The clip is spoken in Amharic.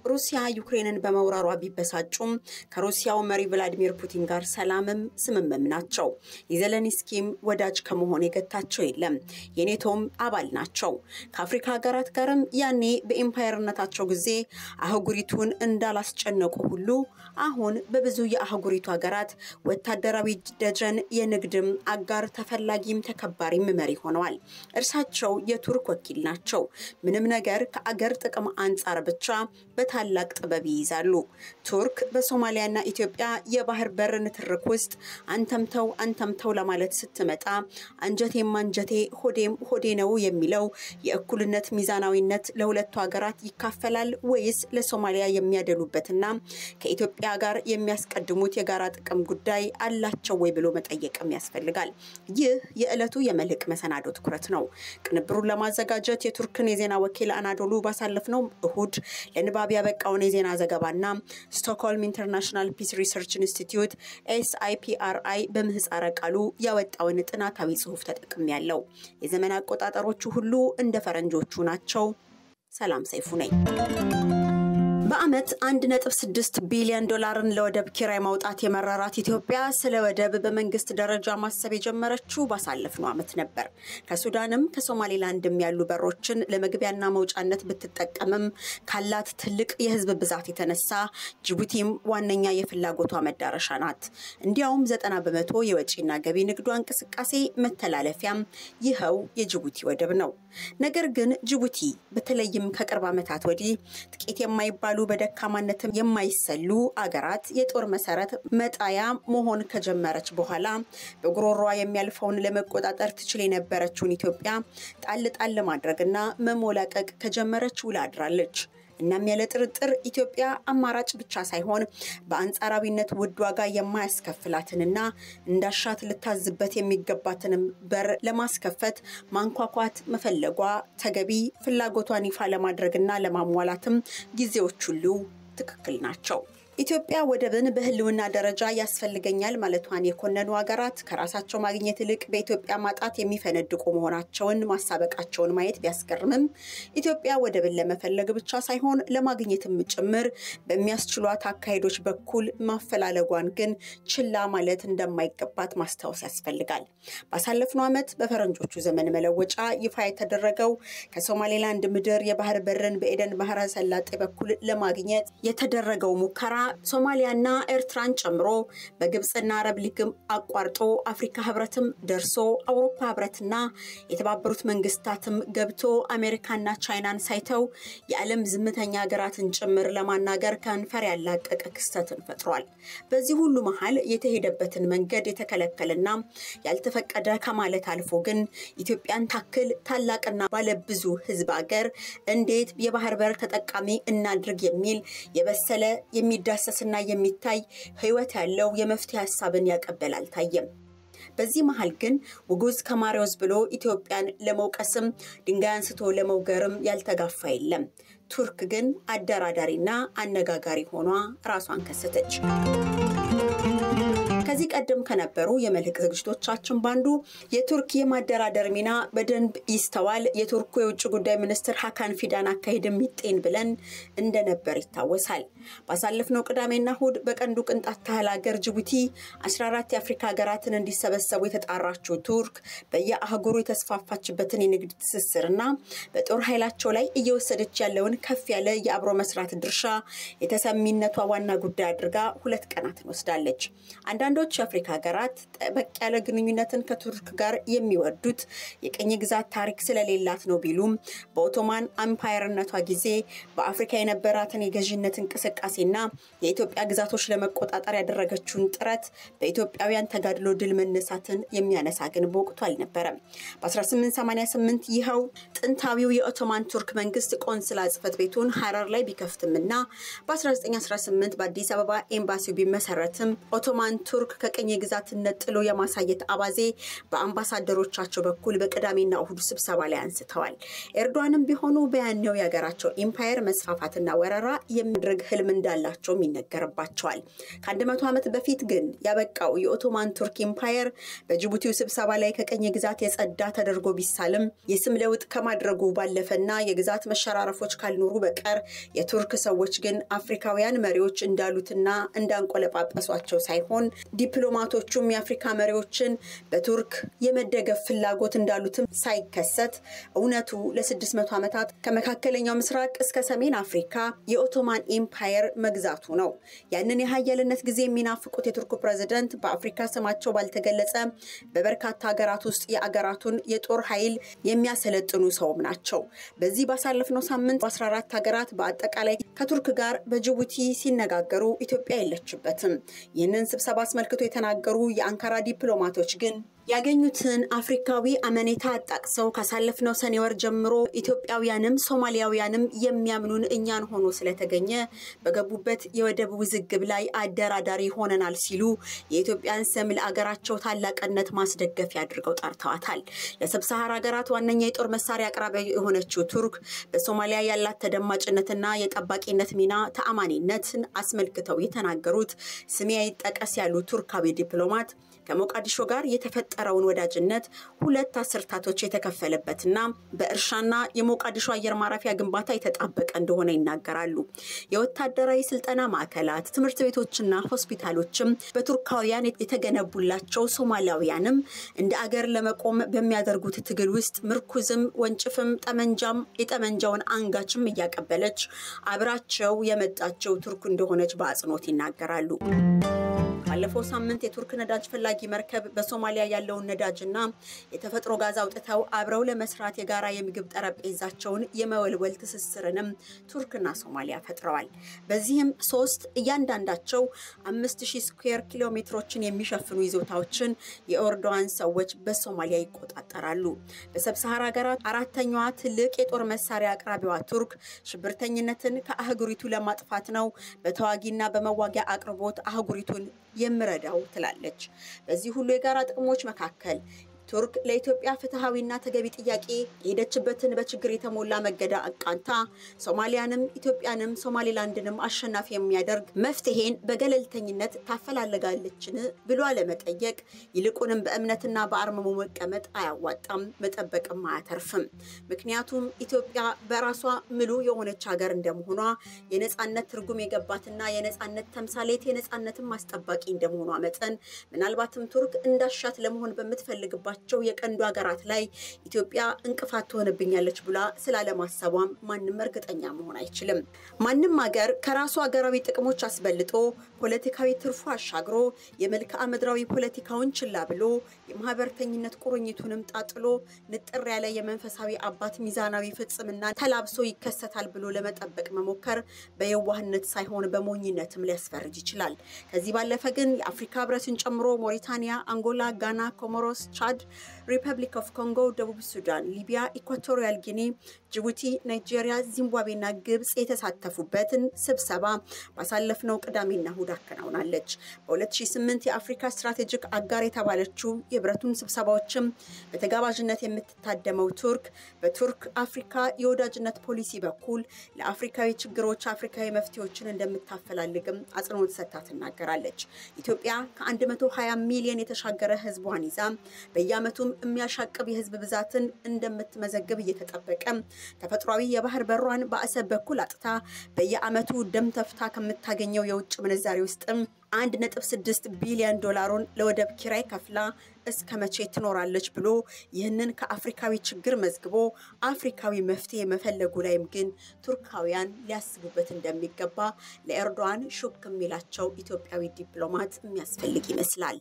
ሩሲያ ዩክሬንን በመውረሯ ቢበሳጩም ከሩሲያው መሪ ቭላዲሚር ፑቲን ጋር ሰላምም ስምምም ናቸው። የዘለንስኪም ወዳጅ ከመሆን የገታቸው የለም። የኔቶም አባል ናቸው። ከአፍሪካ ሀገራት ጋርም ያኔ በኤምፓየርነታቸው ጊዜ አህጉሪቱን እንዳላስጨነቁ ሁሉ አሁን በብዙ የአህጉሪቱ ሀገራት ወታደራዊ ደጀን የንግድም አጋር ተፈላጊም ተከባሪም መሪ ሆነዋል። እርሳቸው የቱርክ ወኪል ናቸው። ምንም ነገር ከአገር ጥቅም አንፃር ብቻ በታላቅ ጥበብ ይይዛሉ። ቱርክ በሶማሊያና ኢትዮጵያ የባህር በር ንትርክ ውስጥ አንተምተው ለማለት ስትመጣ አንጀቴም አንጀቴ ሆዴም ሆዴ ነው የሚለው የእኩልነት ሚዛናዊነት ለሁለቱ ሀገራት ይካፈላል ወይስ ለሶማሊያ የሚያደሉበትና ከኢትዮጵያ ጋር የሚያስቀድሙት የጋራ ጥቅም ጉዳይ አላቸው ወይ ብሎ መጠየቅም ያስፈልጋል። ይህ የዕለቱ የመልህቅ መሰናዶ ትኩረት ነው። ቅንብሩን ለማዘጋጀት የቱርክን የዜና ወኪል አናዶሉ ባሳለፍነው እሁድ ለንባብ ያበቃውን የዜና ዘገባና ስቶክሆልም ኢንተርናሽናል ፒስ ሪሰርች ኢንስቲትዩት SIPRI በምህጻረ ቃሉ ያወጣውን ጥናታዊ ጽሑፍ ተጠቅሜያለሁ። የዘመን አቆጣጠሮቹ ሁሉ እንደ ፈረንጆቹ ናቸው። ሰላም ሰይፉ ነኝ። በአመት 1.6 ቢሊዮን ዶላርን ለወደብ ኪራይ ማውጣት የመረራት ኢትዮጵያ ስለ ወደብ በመንግስት ደረጃ ማሰብ የጀመረችው ባሳለፍነው አመት ነበር። ከሱዳንም ከሶማሊላንድም ያሉ በሮችን ለመግቢያና መውጫነት ብትጠቀምም ካላት ትልቅ የህዝብ ብዛት የተነሳ ጅቡቲም ዋነኛ የፍላጎቷ መዳረሻ ናት። እንዲያውም 90% የወጪና ገቢ ንግዱ እንቅስቃሴ መተላለፊያም ይኸው የጅቡቲ ወደብ ነው። ነገር ግን ጅቡቲ በተለይም ከቅርብ ዓመታት ወዲህ ጥቂት የማይባሉ በደካማነትም የማይሰሉ አገራት የጦር መሰረት መጣያ መሆን ከጀመረች በኋላ በግሮሯ የሚያልፈውን ለመቆጣጠር ትችል የነበረችውን ኢትዮጵያ ጣል ማድረግና መሞላቀቅ ከጀመረች ውላ አድራለች። እናም ያለ ጥርጥር ኢትዮጵያ አማራጭ ብቻ ሳይሆን በአንጻራዊነት ውድ ዋጋ የማያስከፍላትንና እንዳሻት ልታዝበት የሚገባትን በር ለማስከፈት ማንኳኳት መፈለጓ ተገቢ ፍላጎቷን ይፋ ለማድረግና ለማሟላትም ጊዜዎች ሁሉ ትክክል ናቸው። ኢትዮጵያ ወደብን በህልውና ደረጃ ያስፈልገኛል ማለቷን የኮነኑ ሀገራት ከራሳቸው ማግኘት ይልቅ በኢትዮጵያ ማጣት የሚፈነድቁ መሆናቸውን ማሳበቃቸውን ማየት ቢያስገርምም ኢትዮጵያ ወደብን ለመፈለግ ብቻ ሳይሆን ለማግኘትም ጭምር በሚያስችሏት አካሄዶች በኩል ማፈላለጓን ግን ችላ ማለት እንደማይገባት ማስታወስ ያስፈልጋል። ባሳለፍነው አመት በፈረንጆቹ ዘመን መለወጫ ይፋ የተደረገው ከሶማሊላንድ ምድር የባህር በርን በኤደን ባህረ ሰላጤ በኩል ለማግኘት የተደረገው ሙከራ ሶማሊያና ኤርትራን ጨምሮ በግብጽና አረብ ሊግም አቋርጦ አፍሪካ ህብረትም ደርሶ አውሮፓ ህብረትና የተባበሩት መንግስታትም ገብቶ አሜሪካና ቻይናን ሳይተው የዓለም ዝምተኛ ሀገራትን ጭምር ለማናገር ከንፈር ያላቀቀ ክስተትን ፈጥሯል። በዚህ ሁሉ መሃል የተሄደበትን መንገድ የተከለከለና ያልተፈቀደ ከማለት አልፎ ግን ኢትዮጵያን ታክል ታላቅና ባለብዙ ህዝብ ሀገር እንዴት የባህር በር ተጠቃሚ እናድርግ የሚል የበሰለ የሚዳሰስና የሚታይ ህይወት ያለው የመፍትሄ ሐሳብን ያቀበላል ታየም። በዚህ መሃል ግን ወጉዝ ከማሪዎስ ብሎ ኢትዮጵያን ለመውቀስም ድንጋይ አንስቶ ለመውገርም ያልተጋፋ የለም። ቱርክ ግን አደራዳሪና አነጋጋሪ ሆኗ ራሷን ከሰተች። ከዚህ ቀደም ከነበሩ የመልህቅ ዝግጅቶቻችን ባንዱ የቱርክ የማደራደር ሚና በደንብ ይስተዋል የቱርኩ የውጭ ጉዳይ ሚኒስትር ሃካን ፊዳን አካሄድም ይጤን ብለን እንደነበር ይታወሳል። ባሳለፍነው ቅዳሜና እሁድ በቀንዱ ቅንጣት ታህል ሀገር ጅቡቲ 14 የአፍሪካ ሀገራትን እንዲሰበሰቡ የተጣራችው ቱርክ በየአህጉሩ የተስፋፋችበትን የንግድ ትስስርና በጦር ኃይላቸው ላይ እየወሰደች ያለውን ከፍ ያለ የአብሮ መስራት ድርሻ የተሰሚነቷ ዋና ጉዳይ አድርጋ 2 ቀናትን ወስዳለች። አንዳንዶች የአፍሪካ ሀገራት ጠበቅ ያለ ግንኙነትን ከቱርክ ጋር የሚወዱት የቀኝ ግዛት ታሪክ ስለሌላት ነው ቢሉም በኦቶማን አምፓየርነቷ ጊዜ በአፍሪካ የነበራትን የገዥነት እንቅስቃሴና የኢትዮጵያ ግዛቶች ለመቆጣጠር ያደረገችውን ጥረት በኢትዮጵያውያን ተጋድሎ ድል መነሳትን የሚያነሳ ግን በወቅቱ አልነበረም። በ1888 ይኸው ጥንታዊው የኦቶማን ቱርክ መንግስት ቆንስላ ጽሕፈት ቤቱን ሐረር ላይ ቢከፍትምና በ1918 በአዲስ አበባ ኤምባሲው ቢመሰረትም ኦቶማን ቱርክ ከቀኝ ግዛትነት ጥሎ የማሳየት አባዜ በአምባሳደሮቻቸው በኩል በቅዳሜና እሁድ ስብሰባ ላይ አንስተዋል። ኤርዶዋንም ቢሆኑ በያኔው ያገራቸው ኢምፓየር መስፋፋትና ወረራ የሚያደርግ ህልም እንዳላቸው ይነገርባቸዋል። ከ100 ዓመት በፊት ግን ያበቃው የኦቶማን ቱርክ ኢምፓየር በጅቡቲው ስብሰባ ላይ ከቀኝ ግዛት የጸዳ ተደርጎ ቢሳልም የስም ለውጥ ከማድረጉ ባለፈና የግዛት መሸራረፎች ካልኖሩ በቀር የቱርክ ሰዎች ግን አፍሪካውያን መሪዎች እንዳሉትና እንዳንቆለጳጳሷቸው ሳይሆን ዲፕሎማቶቹም የአፍሪካ መሪዎችን በቱርክ የመደገፍ ፍላጎት እንዳሉትም ሳይከሰት እውነቱ ለ600 ዓመታት ከመካከለኛው ምስራቅ እስከ ሰሜን አፍሪካ የኦቶማን ኢምፓየር መግዛቱ ነው። ያንን የኃያልነት ጊዜ የሚናፍቁት የቱርክ ፕሬዝዳንት በአፍሪካ ስማቸው ባልተገለጸ በበርካታ ሀገራት ውስጥ የአገራቱን የጦር ኃይል የሚያሰለጥኑ ሰውም ናቸው። በዚህ ባሳለፍነው ሳምንት 14 ሀገራት በአጠቃላይ ከቱርክ ጋር በጅቡቲ ሲነጋገሩ ኢትዮጵያ የለችበትም። ይህንን ስብሰባ አስመልክቶ የተናገሩ የአንካራ ዲፕሎማቶች ግን ያገኙትን አፍሪካዊ አመኔታ አጣቅሰው ካሳለፍነው ሰኔ ወር ጀምሮ ኢትዮጵያውያንም ሶማሊያውያንም የሚያምኑን እኛን ሆኖ ስለተገኘ በገቡበት የወደብ ውዝግብ ላይ አደራዳሪ ሆነናል ሲሉ የኢትዮጵያን ስም ለአገራቸው ታላቅነት ማስደገፊያ አድርገው ጠርተዋታል። ለሰብሳሃራ ሀገራት ዋነኛ የጦር መሳሪያ አቅራቢ የሆነችው ቱርክ በሶማሊያ ያላት ተደማጭነትና የጠባቂነት ሚና ተአማኒነትን አስመልክተው የተናገሩት ስሜ አይጠቀስ ያሉ ቱርካዊ ዲፕሎማት ከሞቃዲሾ ጋር የተፈጠረውን ወዳጅነት 2 አስርታቶች የተከፈለበትና በእርሻና የሞቃዲሾ አየር ማረፊያ ግንባታ የተጣበቀ እንደሆነ ይናገራሉ። የወታደራዊ ስልጠና ማዕከላት፣ ትምህርት ቤቶችና ሆስፒታሎችም በቱርካውያን የተገነቡላቸው ሶማሊያውያንም እንደ አገር ለመቆም በሚያደርጉት ትግል ውስጥ ምርኩዝም ወንጭፍም ጠመንጃም የጠመንጃውን አንጋችም እያቀበለች አብራቸው የመጣቸው ቱርክ እንደሆነች በአጽንኦት ይናገራሉ። ባለፈው ሳምንት የቱርክ ነዳጅ ፈላጊ መርከብ በሶማሊያ ያለውን ነዳጅና የተፈጥሮ ጋዝ አውጥተው አብረው ለመስራት የጋራ የምግብ ጠረጴዛቸውን የመወልወል ትስስርንም ቱርክና ሶማሊያ ፈጥረዋል። በዚህም 3 እያንዳንዳቸው 5000 ስኩዌር ኪሎ ሜትሮችን የሚሸፍኑ ይዞታዎችን የኤርዶዋን ሰዎች በሶማሊያ ይቆጣጠራሉ። በሰብሳሃራ ሀገራት አራተኛዋ ትልቅ የጦር መሳሪያ አቅራቢዋ ቱርክ ሽብርተኝነትን ከአህጉሪቱ ለማጥፋት ነው በተዋጊና በመዋጊያ አቅርቦት አህጉሪቱን የምረዳው ትላለች። በዚህ ሁሉ የጋራ ጥቅሞች መካከል ቱርክ ለኢትዮጵያ ፍትሃዊና ተገቢ ጥያቄ የሄደችበትን በችግር የተሞላ መገዳ አቃንታ ሶማሊያንም ኢትዮጵያንም ሶማሊላንድንም አሸናፊ የሚያደርግ መፍትሄን በገለልተኝነት ታፈላልጋለችን ብሎ ለመጠየቅ ይልቁንም በእምነትና በአርመሞ መቀመጥ አያዋጣም፣ መጠበቅም አያተርፍም። ምክንያቱም ኢትዮጵያ በራሷ ምሉ የሆነች ሀገር እንደመሆኗ የነጻነት ትርጉም የገባትና የነጻነት ተምሳሌት የነጻነትን ማስጠባቂ እንደመሆኗ መጠን ምናልባትም ቱርክ እንዳሻት ለመሆን በምትፈልግባቸው የቀንዱ ሀገራት ላይ ኢትዮጵያ እንቅፋት ትሆንብኛለች ብላ ስላለማሰቧም ማንም እርግጠኛ መሆን አይችልም። ማንም ሀገር ከራሱ ሀገራዊ ጥቅሞች አስበልጦ ፖለቲካዊ ትርፉ አሻግሮ የመልክዓ ምድራዊ ፖለቲካውን ችላ ብሎ የማህበርተኝነት ቁርኝቱንም ጣጥሎ ንጥር ያለ የመንፈሳዊ አባት ሚዛናዊ ፍጽምና ተላብሶ ይከሰታል ብሎ ለመጠበቅ መሞከር በየዋህነት ሳይሆን በሞኝነትም ሊያስፈርጅ ይችላል። ከዚህ ባለፈ ግን የአፍሪካ ህብረትን ጨምሮ ሞሪታኒያ፣ አንጎላ፣ ጋና፣ ኮሞሮስ፣ ቻድ፣ ሪፐብሊክ ኦፍ ኮንጎ፣ ደቡብ ሱዳን፣ ሊቢያ፣ ኢኳቶሪያል ጊኒ፣ ጅቡቲ፣ ናይጄሪያ፣ ዚምባብዌና ግብጽ የተሳተፉበትን ስብሰባ ባሳለፍነው ቅዳሜና እሁድ አከናውናለች። በ2008 የአፍሪካ ስትራቴጂክ አጋር የተባለችው የህብረቱን ስብሰባዎችም በተጋባዥነት የምትታደመው ቱርክ በቱርክ አፍሪካ የወዳጅነት ፖሊሲ በኩል ለአፍሪካዊ ችግሮች አፍሪካዊ መፍትሄዎችን እንደምታፈላልግም አጽንኦት ሰጥታ ትናገራለች። ኢትዮጵያ ከ120 ሚሊዮን የተሻገረ ህዝቧን ይዛ በየዓመቱም የሚያሻቅብ የህዝብ ብዛትን እንደምትመዘግብ እየተጠበቀ ተፈጥሯዊ የባህር በሯን በአሰብ በኩል አጥታ በየዓመቱ ደም ተፍታ ከምታገኘው የውጭ ምንዛሪ ውስጥም 1.6 ቢሊዮን ዶላሩን ለወደብ ኪራይ ከፍላ እስከመቼ ትኖራለች ብሎ ይህንን ከአፍሪካዊ ችግር መዝግቦ አፍሪካዊ መፍትሄ መፈለጉ ላይም ግን ቱርካውያን ሊያስቡበት እንደሚገባ ለኤርዶዋን ሹክ የሚላቸው ኢትዮጵያዊ ዲፕሎማት የሚያስፈልግ ይመስላል።